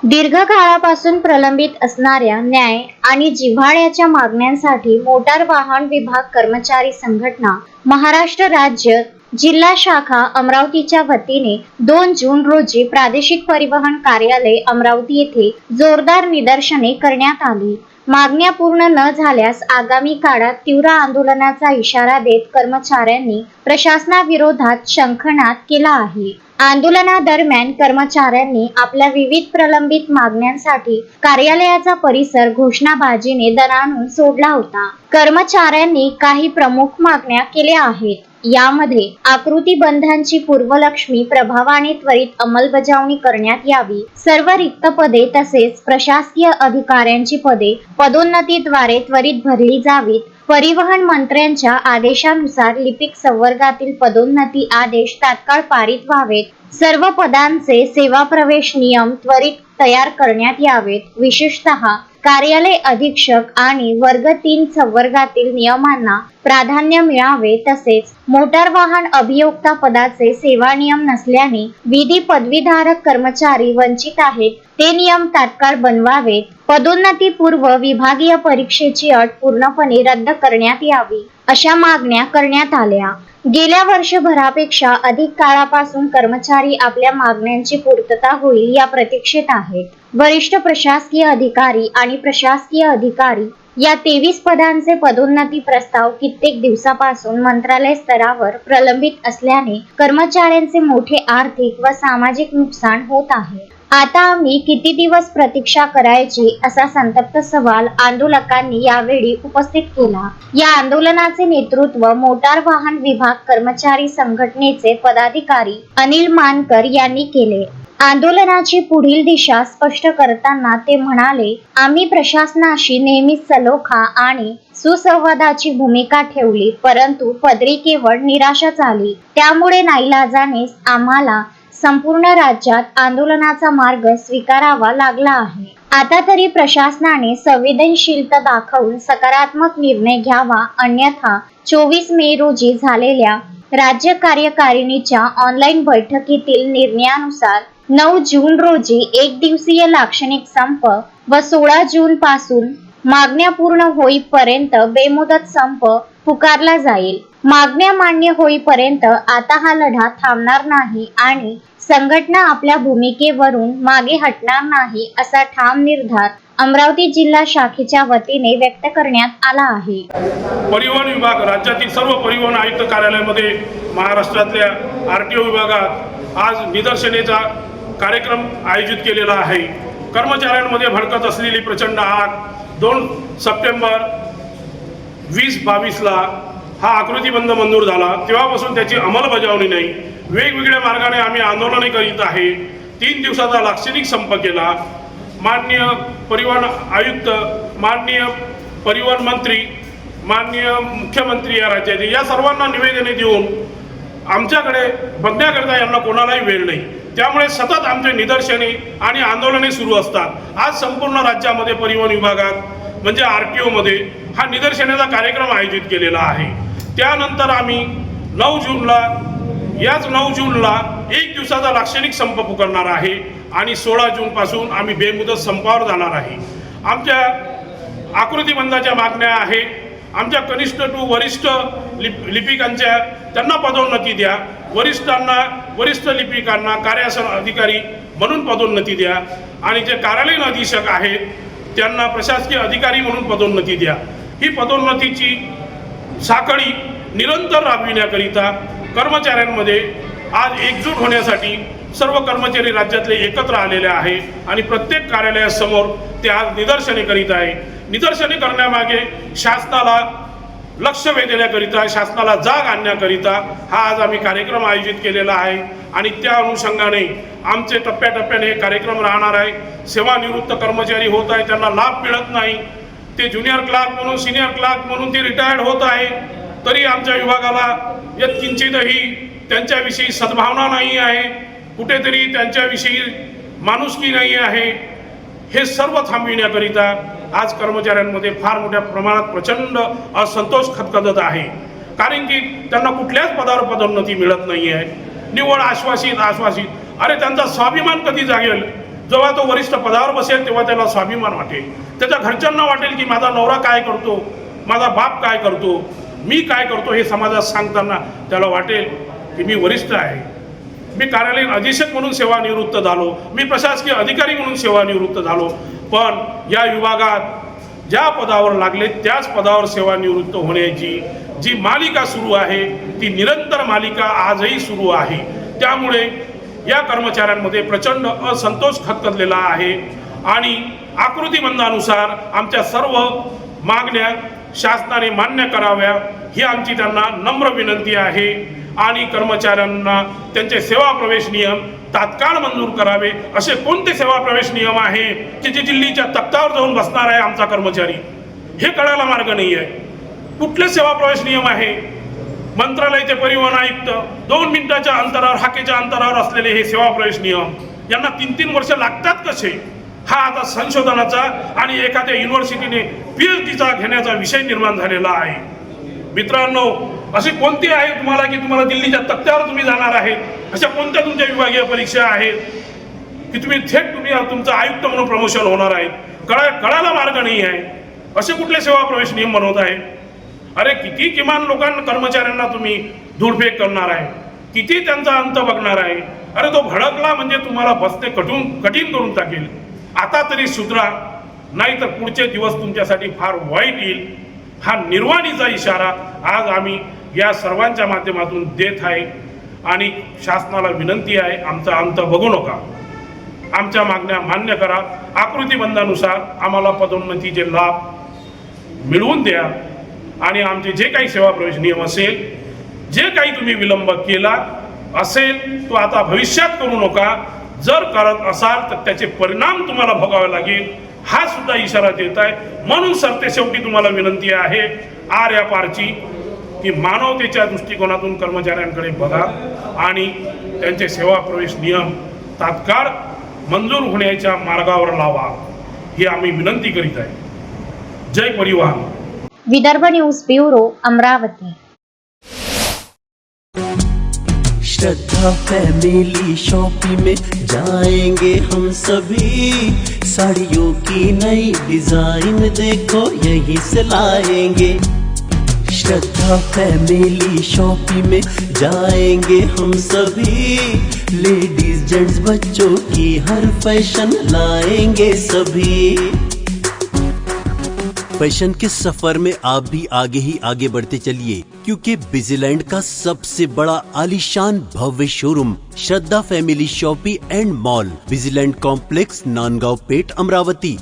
दीर्घकाळापासून प्रलंबित असणाऱ्या न्याय आणि जिव्हाळ्याच्या मागण्यांसाठी मोटार वाहन विभाग कर्मचारी संघटना महाराष्ट्र राज्य जिल्हा शाखा अमरावतीच्या वतीने 2 जून रोजी प्रादेशिक परिवहन कार्यालय अमरावती येथे जोरदार निदर्शने करण्यात आली। मागण्या पूर्ण न झाल्यास आगामी काळात तीव्र आंदोलनाचा इशारा देत कर्मचाऱ्यांनी प्रशासनाविरोधात शंखनाद केला आहे। आंदोलनादरम्यान कर्मचाऱ्यांनी आपल्या विविध प्रलंबित मागण्यांसाठी कार्यालयाचा परिसर घोषणाबाजीने दणाणून सोडला होता। कर्मचाऱ्यांनी काही प्रमुख मागण्या केल्या आहेत। यामध्ये आकृतीबंधांची पूर्वलक्ष्मी प्रभावाने त्वरित अंमलबजावणी करण्यात यावी, सर्व रिक्त पदे तसेच प्रशासकीय अधिकाऱ्यांची पदे पदोन्नतीद्वारे त्वरित भरली जावीत, परिवहन मंत्र्यांच्या आदेशानुसार लिपिक संवर्गातील पदोन्नती आदेश तात्काळ पारित व्हावेत, सर्व पदांचे सेवा प्रवेश नियम त्वरित तयार करण्यात यावेत, विशेषतः कार्यालय अधीक्षक आणि वर्ग 3 संवर्गातील नियमांना प्राधान्य मिळावे, तसेच मोटार वाहन अभियोक्ता पदाचे सेवा नियम नसल्याने विधी पदवीधारक कर्मचारी वंचित आहेत, ते नियम तात्काळ बनवावेत, पदोन्नती पूर्व विभागीय परीक्षेची अट पूर्णपणे रद्द करण्यात यावी, अशा मागण्या करण्यात आल्या। गेल्या वर्षभरापेक्षा अधिक काळापासून कर्मचारी आपल्या मागण्यांची पूर्तता होईल या प्रतीक्षेत आहेत। वरिष्ठ प्रशासकीय अधिकारी आणि प्रशासकीय अधिकारी या 23 पदांचे पदोन्नती प्रस्ताव कित्येक दिवसापासून मंत्रालय स्तरावर प्रलंबित असल्याने कर्मचाऱ्यांचे मोठे आर्थिक व सामाजिक नुकसान होत आहे। आता आम्ही किती दिवस प्रतीक्षा करायची, असा संतप्त सवाल आंदोलकांनी यावेळी उपस्थित केला। या आंदोलनाचे नेतृत्व मोटार वाहन विभाग कर्मचारी संघटनेचे पदाधिकारी अनिल मानकर यांनी केले। आंदोलनाची पुढील दिशा स्पष्ट करताना ते म्हणाले, आम्ही प्रशासनाशी नेहमीच सलोखा आणि सुसंवादाची भूमिका ठेवली, परंतु पदरी केवळ निराशाच आली। त्यामुळे नाईलाजानेच आम्हाला संपूर्ण राज्यात आंदोलनाचा मार्ग स्वीकारावा लागला आहे। आता तरी प्रशासनाने संवेदनशीलता दाखवून सकारात्मक निर्णय घ्यावा, अन्यथा 24 मे रोजी झालेल्या राज्य कार्यकारिणीच्या ऑनलाईन बैठकीतील निर्णयानुसार 9 जून रोजी एक दिवसीय लाक्षणिक संप व 16 जून पासून मागण्या पूर्ण होईपर्यंत बेमुदत संप पुकारला जाईल। मागण्या मान्य होईपर्यंत आता हा लढा थांबणार नाही आणि संघटना आपल्या भूमिकेवरून मागे हटणार नाही, असा ठाम निर्धार अमरावती जिल्हा शाखेच्या वतीने व्यक्त करण्यात आला आहे। परिवहन विभाग राज्यातील सर्व परिवहन आयुक्त कार्यालयामध्ये महाराष्ट्रातल्या आरटीओ विभागात आज निदर्शनेचा कार्यक्रम आयोजित केलेला आहे। कर्मचाऱ्यांमध्ये भडकत असलेली प्रचंड आग 2 सप्टेंबर 2022ला हा आकृतीबंध मंजूर झाला, तेव्हापासून त्याची अंमलबजावणी नाही। वेगवेगळ्या मार्गाने आम्ही आंदोलने करीत आहे। 3 दिवसाचा लाक्षणिक संप केला। माननीय परिवहन आयुक्त, माननीय परिवहन मंत्री, माननीय मुख्यमंत्री या राज्याचे, या सर्वांना निवेदने देऊन आमच्याकडे बघण्याकरता यांना कोणालाही वेळ नाही। त्यामुळे सतत आमचे निदर्शने आणि आंदोलने सुरू असतात। आज संपूर्ण राज्यामध्ये परिवहन विभागात म्हणजे आरटीओ मध्ये हा निदर्शनाचा कार्यक्रम आयोजित केलेला आहे। त्यानंतर आम्ही 9 जूनला एक दिवसाचा लाक्षणिक संप पुकारणार आहे आणि 16 जून पासून आम्ही बेमुदत संपावर जाणार आहे। आमच्या आकृतीबंधाच्या मागण्या आहे, आमच्या कनिष्ठ टू वरिष्ठ लिपिकांच्या त्यांना पदोन्नती द्या, वरिष्ठ लिपिकांना कार्यासन अधिकारी म्हणून पदोन्नती द्या आणि जे कार्यालयीन अधीक्षक आहेत त्यांना प्रशासकीय अधिकारी म्हणून पदोन्नती द्या। ही पदोन्नतीची साखळी निरंतर राबविण्याकरिता कर्मचाऱ्यांमध्ये आज एकजूट होण्यासाठी सर्व कर्मचारी राज्यातले एकत्र आलेले आहे आणि प्रत्येक कार्यालयासमोर ते आज निदर्शने करीत आहे। निदर्शने करण्यामागे शासनाला लक्ष वेधण्याकरिता, शासनाला जाग आणण्याकरिता हा आज आम्ही कार्यक्रम आयोजित केलेला आहे आणि त्या अनुषंगाने आमचे टप्प्याटप्प्याने हे कार्यक्रम राहणार आहे। सेवानिवृत्त कर्मचारी होत आहे, त्यांना लाभ मिळत नाही, ते ज्युनियर क्लार्क म्हणून, सिनियर क्लार्क म्हणून ते रिटायर्ड होत आहे, तरी आमच्या विभागाला यत्किंचितही त्यांच्याविषयी सद्भावना नाही आहे, कुठेतरी त्यांच्याविषयी माणुसकी नाही आहे। हे सर्व थांबविण्याकरिता आज कर्मचाऱ्यांमध्ये फार मोठ्या प्रमाणात प्रचंड असंतोष खदखदत आहे, कारण की त्यांना कुठल्याच पदावर पदोन्नती मिळत नाही आहे। निव्वळ आश्वासित। अरे त्यांचा स्वाभिमान कधी जागेल जेव्हा तो वरिष्ठ पदावर बसेल तेव्हा त्याला स्वाभिमान वाटेल, त्याच्या घरच्यांना वाटेल की माझा नवरा काय करतो, माझा बाप काय करतो, मी काय करतो हे समाजात सांगताना त्याला वाटेल की मी वरिष्ठ आहे, मी कार्यालयीन अधीक्षक म्हणून सेवानिवृत्त झालो, मी प्रशासकीय अधिकारी म्हणून सेवानिवृत्त झालो, पण या विभागात ज्या पदावर लागले त्याच पदावर सेवानिवृत्त होण्याची जी मालिका सुरू आहे ती निरंतर मालिका आजही सुरू आहे। त्यामुळे या कर्मचाऱ्यांमध्ये प्रचंड असंतोष खतखतलेला आहे आणि आकृतिबंधानुसार आमच्या सर्व मागण्या शासनाने मान्य कराव्या ही आमची त्यांना नम्र विनंती आहे आणि कर्मचाऱ्यांना त्यांचे सेवा प्रवेश नियम तात्काळ मंजूर करावे। असे कोणते सेवा प्रवेश नियम आहे की जे दिल्लीच्या तख्तावर जाऊन बसणार आहे आमचा कर्मचारी, हे कळायला मार्ग नाही आहे। कुठले सेवा प्रवेश नियम आहे? मंत्रालयाचे परिवहन आयुक्त 2 मिनिटाच्या अंतरावर, हाकेच्या अंतरावर असलेले हे सेवा प्रवेश नियम यांना 3-3 वर्ष लागतात कसे? हा आता संशोधनाचा आणि एखाद्या युनिव्हर्सिटीने PhDचा घेण्याचा विषय निर्माण झालेला आहे। मित्रांनो, अशी कोणती आहे तुम्हाला की तुम्हाला दिल्लीच्या तख्त्यावर तुम्ही जाणार आहे? अशा कोणत्या तुमच्या विभागीय परीक्षा आहेत की तुम्ही थेट तुमचं आयुक्त म्हणून प्रमोशन होणार आहे? कळायला मार्ग नाही आहे। असे कुठले सेवा प्रवेश नियम बनवत आहे? अरे किती किमान लोकांना, कर्मचाऱ्यांना तुम्ही धूळफेक करणार आहे, किती त्यांचा अंत बघणार आहे? अरे तो भडकला म्हणजे तुम्हाला बसणे कठीण करून टाकेल। आता तरी सुधरा, नाही तर पुढचे दिवस तुमच्यासाठी फार वाईट येईल। हा निर्वाणीचा इशारा आज आम्ही या सर्वांच्या माध्यमातून देत आहे आणि शासनाला विनंती आहे, आमचा अंत बघू नका, आमच्या मागण्या मान्य करा, आकृतिबंधानुसार आम्हाला पदोन्नतीचे लाभ मिळवून द्या आणि आमचे जे काही सेवा प्रवेश नियम असेल, जे काही तुम्ही विलंब केला असेल तो आता भविष्यात करू नका। जर करत असाल तर त्याचे परिणाम तुम्हाला भोगावे लागेल, हा सुद्धा इशारा देत आहे। म्हणून सरतेशेवटी तुम्हाला विनंती आहे आर्या पारची की मानवतेच्या दृष्टिकोनातून कर्मचाऱ्यांकडे बघा आणि त्यांचे सेवा प्रवेश नियम तात्काळ मंजूर होण्याच्या मार्गावर लावा, ही आम्ही विनंती करीत आहे। जय परिवहन। Vidarbha news bureau, Amravati. Shraddha family shopping में जाएंगे हम सभी, साड़ियों की नई डिजाइन देखो यहीं से लाएंगे। श्रद्धा फैमिली शॉपिंग में जाएंगे हम सभी, लेडीज जेंट्स बच्चों की हर फैशन लाएंगे सभी। फैशन के सफर में आप भी आगे ही आगे बढ़ते चलिए, क्योंकि बिजीलैंड का सबसे बड़ा आलीशान भव्य showroom Shraddha family shopping and mall, Busyland complex, Nandgaon Peth, Amravati.